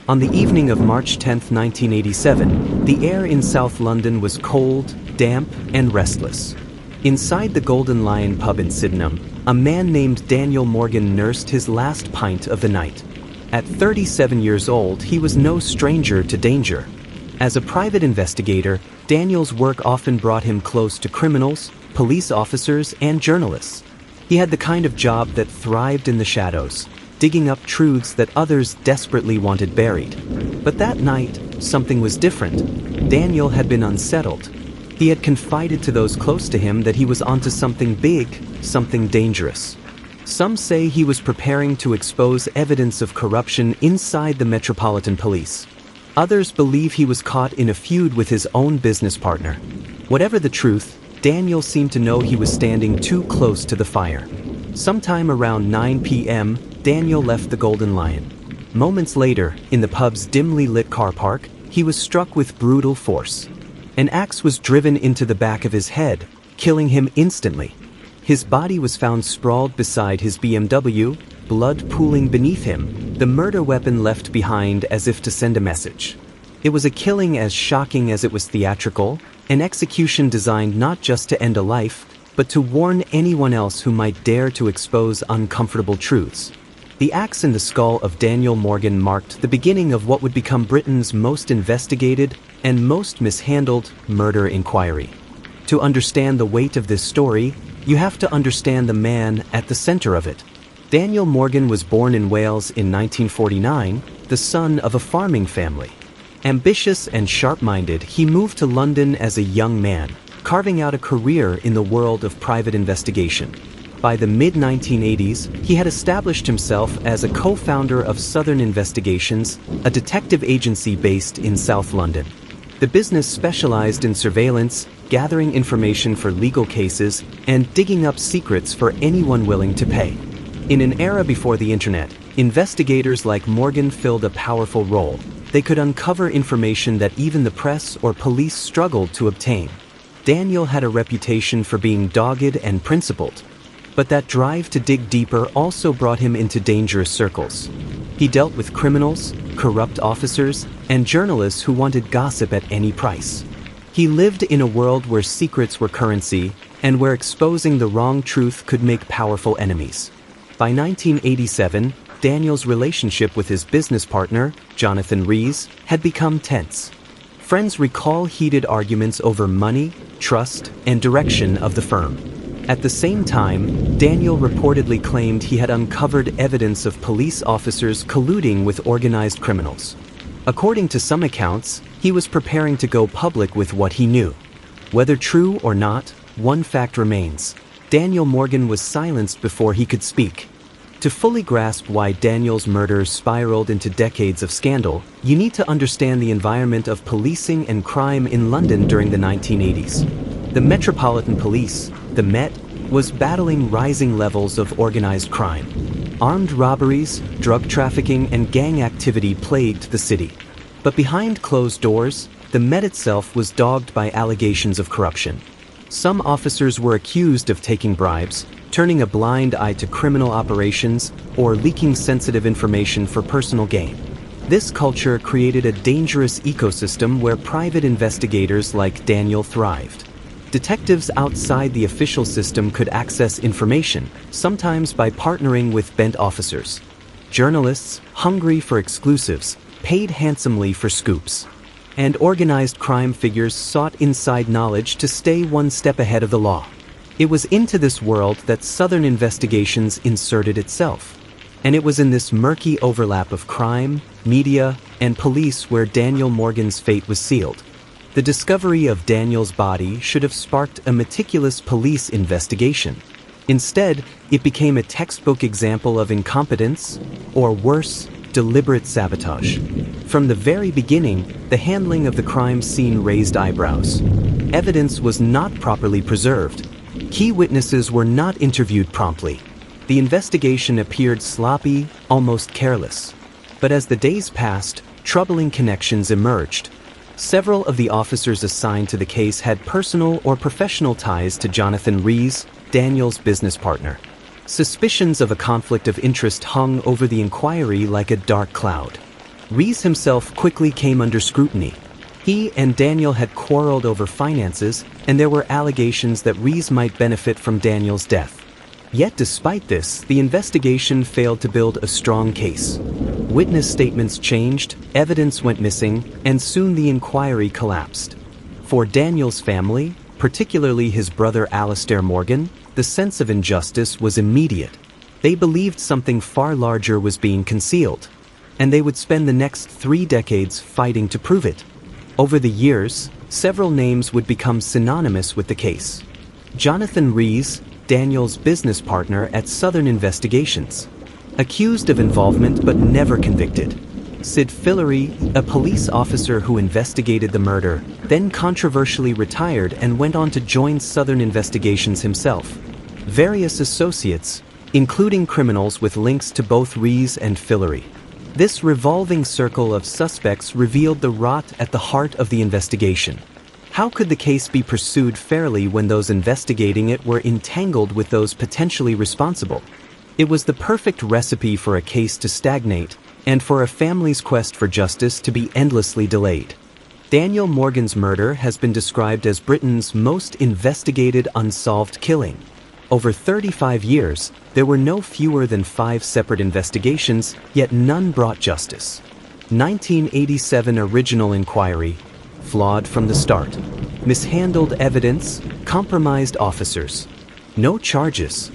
On the evening of March 10, 1987, the air in South London was cold, damp, and restless. Inside the Golden Lion pub in Sydenham, a man named Daniel Morgan nursed his last pint of the night. At 37 years old, he was no stranger to danger. As a private investigator, Daniel's work often brought him close to criminals, police officers, and journalists. He had the kind of job that thrived in the shadows, digging up truths that others desperately wanted buried. But that night, something was different. Daniel had been unsettled. He had confided to those close to him that he was onto something big, something dangerous. Some say he was preparing to expose evidence of corruption inside the Metropolitan Police. Others believe he was caught in a feud with his own business partner. Whatever the truth, Daniel seemed to know he was standing too close to the fire. Sometime around 9 p.m., Daniel left the Golden Lion. Moments later, in the pub's dimly lit car park, he was struck with brutal force. An axe was driven into the back of his head, killing him instantly. His body was found sprawled beside his BMW, blood pooling beneath him, the murder weapon left behind as if to send a message. It was a killing as shocking as it was theatrical, an execution designed not just to end a life, but to warn anyone else who might dare to expose uncomfortable truths. The axe in the skull of Daniel Morgan marked the beginning of what would become Britain's most investigated and most mishandled murder inquiry. To understand the weight of this story, you have to understand the man at the center of it. Daniel Morgan was born in Wales in 1949, the son of a farming family. Ambitious and sharp-minded, he moved to London as a young man, carving out a career in the world of private investigation. By the mid-1980s, he had established himself as a co-founder of Southern Investigations, a detective agency based in South London. The business specialized in surveillance, gathering information for legal cases, and digging up secrets for anyone willing to pay. In an era before the internet, investigators like Morgan filled a powerful role. They could uncover information that even the press or police struggled to obtain. Daniel had a reputation for being dogged and principled. But that drive to dig deeper also brought him into dangerous circles. He dealt with criminals, corrupt officers, and journalists who wanted gossip at any price. He lived in a world where secrets were currency and where exposing the wrong truth could make powerful enemies. By 1987, Daniel's relationship with his business partner, Jonathan Rees, had become tense. Friends recall heated arguments over money, trust, and direction of the firm. At the same time, Daniel reportedly claimed he had uncovered evidence of police officers colluding with organized criminals. According to some accounts, he was preparing to go public with what he knew. Whether true or not, one fact remains. Daniel Morgan was silenced before he could speak. To fully grasp why Daniel's murder spiraled into decades of scandal, you need to understand the environment of policing and crime in London during the 1980s. The Metropolitan Police, the Met, was battling rising levels of organized crime. Armed robberies, drug trafficking, and gang activity plagued the city. But behind closed doors, the Met itself was dogged by allegations of corruption. Some officers were accused of taking bribes, turning a blind eye to criminal operations, or leaking sensitive information for personal gain. This culture created a dangerous ecosystem where private investigators like Daniel thrived. Detectives outside the official system could access information, sometimes by partnering with bent officers. Journalists, hungry for exclusives, paid handsomely for scoops. And organized crime figures sought inside knowledge to stay one step ahead of the law. It was into this world that Southern Investigations inserted itself. And it was in this murky overlap of crime, media, and police where Daniel Morgan's fate was sealed. The discovery of Daniel's body should have sparked a meticulous police investigation. Instead, it became a textbook example of incompetence, or worse, deliberate sabotage. From the very beginning, the handling of the crime scene raised eyebrows. Evidence was not properly preserved. Key witnesses were not interviewed promptly. The investigation appeared sloppy, almost careless. But as the days passed, troubling connections emerged. Several of the officers assigned to the case had personal or professional ties to Jonathan Rees, Daniel's business partner. Suspicions of a conflict of interest hung over the inquiry like a dark cloud. Rees himself quickly came under scrutiny. He and Daniel had quarreled over finances, and there were allegations that Rees might benefit from Daniel's death. Yet despite this, the investigation failed to build a strong case. Witness statements changed, evidence went missing, and soon the inquiry collapsed. For Daniel's family, particularly his brother Alastair Morgan, the sense of injustice was immediate. They believed something far larger was being concealed, and they would spend the next 3 decades fighting to prove it. Over the years, several names would become synonymous with the case. Jonathan Rees, Daniel's business partner at Southern Investigations, accused of involvement but never convicted. Sid Fillery, a police officer who investigated the murder, then controversially retired and went on to join Southern Investigations himself. Various associates, including criminals with links to both Rees and Fillery. This revolving circle of suspects revealed the rot at the heart of the investigation. How could the case be pursued fairly when those investigating it were entangled with those potentially responsible? It was the perfect recipe for a case to stagnate, and for a family's quest for justice to be endlessly delayed. Daniel Morgan's murder has been described as Britain's most investigated unsolved killing. Over 35 years, there were no fewer than 5 separate investigations, yet none brought justice. 1987 original inquiry, flawed from the start. Mishandled evidence, compromised officers. No charges.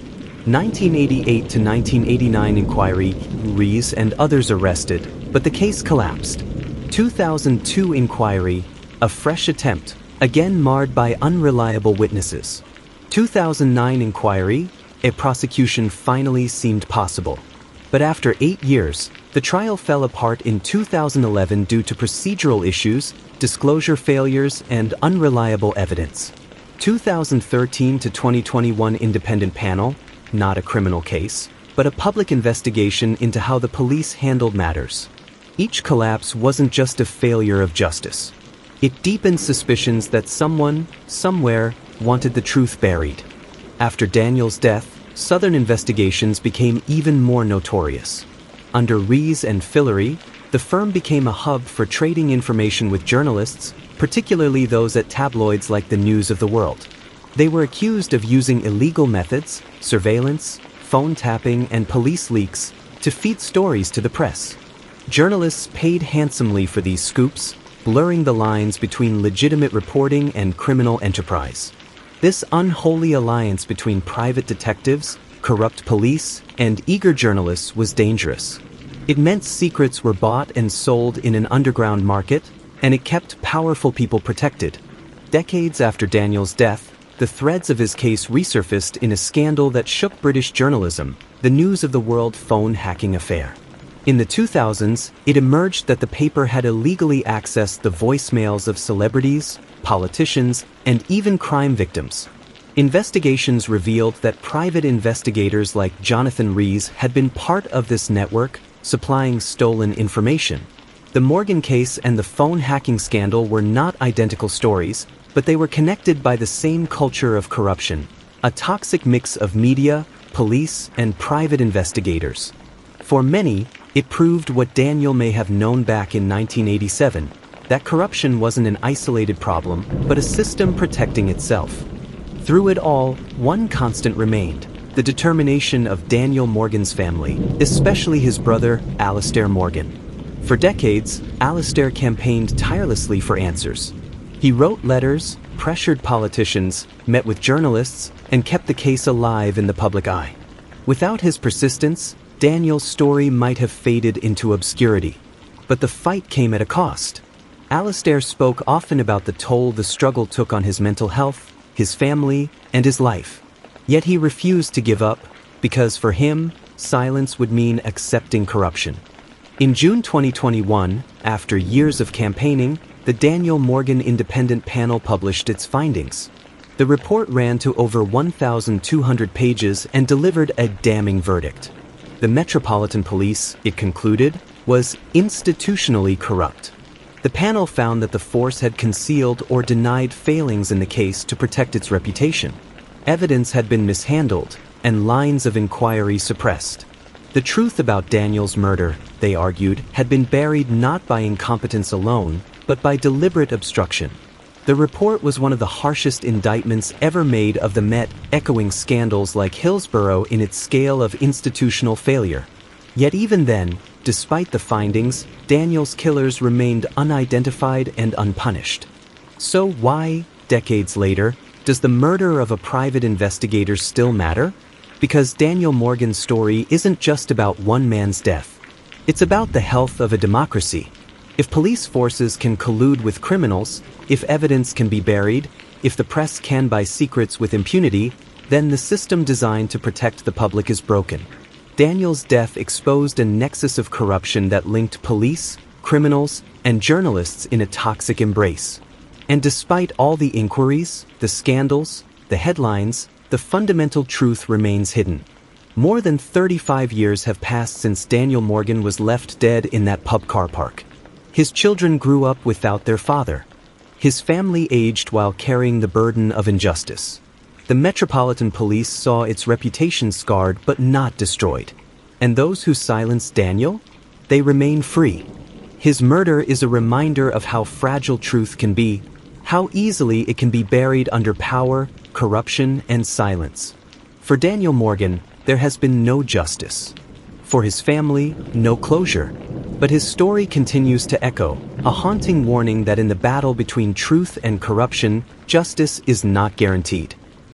1988 to 1989 inquiry, Rees and others arrested, but the case collapsed. 2002 inquiry, a fresh attempt, again marred by unreliable witnesses. 2009 inquiry, a prosecution finally seemed possible. But after 8 years, the trial fell apart in 2011 due to procedural issues, disclosure failures, and unreliable evidence. 2013 to 2021 independent panel, not a criminal case, but a public investigation into how the police handled matters. Each collapse wasn't just a failure of justice. It deepened suspicions that someone, somewhere, wanted the truth buried. After Daniel's death, Southern Investigations became even more notorious. Under Rees and Fillery, the firm became a hub for trading information with journalists, particularly those at tabloids like the News of the World. They were accused of using illegal methods, surveillance, phone tapping, and police leaks to feed stories to the press. Journalists paid handsomely for these scoops, blurring the lines between legitimate reporting and criminal enterprise. This unholy alliance between private detectives, corrupt police, and eager journalists was dangerous. It meant secrets were bought and sold in an underground market, and it kept powerful people protected. Decades after Daniel's death, the threads of his case resurfaced in a scandal that shook British journalism, the News of the World phone hacking affair. In the 2000s, it emerged that the paper had illegally accessed the voicemails of celebrities, politicians, and even crime victims. Investigations revealed that private investigators like Jonathan Rees had been part of this network, supplying stolen information. The Morgan case and the phone hacking scandal were not identical stories, but they were connected by the same culture of corruption, a toxic mix of media, police, and private investigators. For many, it proved what Daniel may have known back in 1987, that corruption wasn't an isolated problem, but a system protecting itself. Through it all, one constant remained: the determination of Daniel Morgan's family, especially his brother, Alastair Morgan. For decades, Alastair campaigned tirelessly for answers. He wrote letters, pressured politicians, met with journalists, and kept the case alive in the public eye. Without his persistence, Daniel's story might have faded into obscurity. But the fight came at a cost. Alastair spoke often about the toll the struggle took on his mental health, his family, and his life. Yet he refused to give up, because for him, silence would mean accepting corruption. In June 2021, after years of campaigning, the Daniel Morgan Independent Panel published its findings. The report ran to over 1,200 pages and delivered a damning verdict. The Metropolitan Police, it concluded, was institutionally corrupt. The panel found that the force had concealed or denied failings in the case to protect its reputation. Evidence had been mishandled, and lines of inquiry suppressed. The truth about Daniel's murder, they argued, had been buried not by incompetence alone, but by deliberate obstruction. The report was one of the harshest indictments ever made of the Met, echoing scandals like Hillsborough in its scale of institutional failure. Yet even then, despite the findings, Daniel's killers remained unidentified and unpunished. So why, decades later, does the murder of a private investigator still matter? Because Daniel Morgan's story isn't just about one man's death. It's about the health of a democracy. If police forces can collude with criminals, if evidence can be buried, if the press can buy secrets with impunity, then the system designed to protect the public is broken. Daniel's death exposed a nexus of corruption that linked police, criminals, and journalists in a toxic embrace. And despite all the inquiries, the scandals, the headlines, the fundamental truth remains hidden. More than 35 years have passed since Daniel Morgan was left dead in that pub car park. His children grew up without their father. His family aged while carrying the burden of injustice. The Metropolitan Police saw its reputation scarred but not destroyed. And those who silenced Daniel? They remain free. His murder is a reminder of how fragile truth can be, how easily it can be buried under power, corruption, and silence. For Daniel Morgan, there has been no justice. For his family, no closure. But his story continues to echo, a haunting warning that in the battle between truth and corruption, justice is not guaranteed.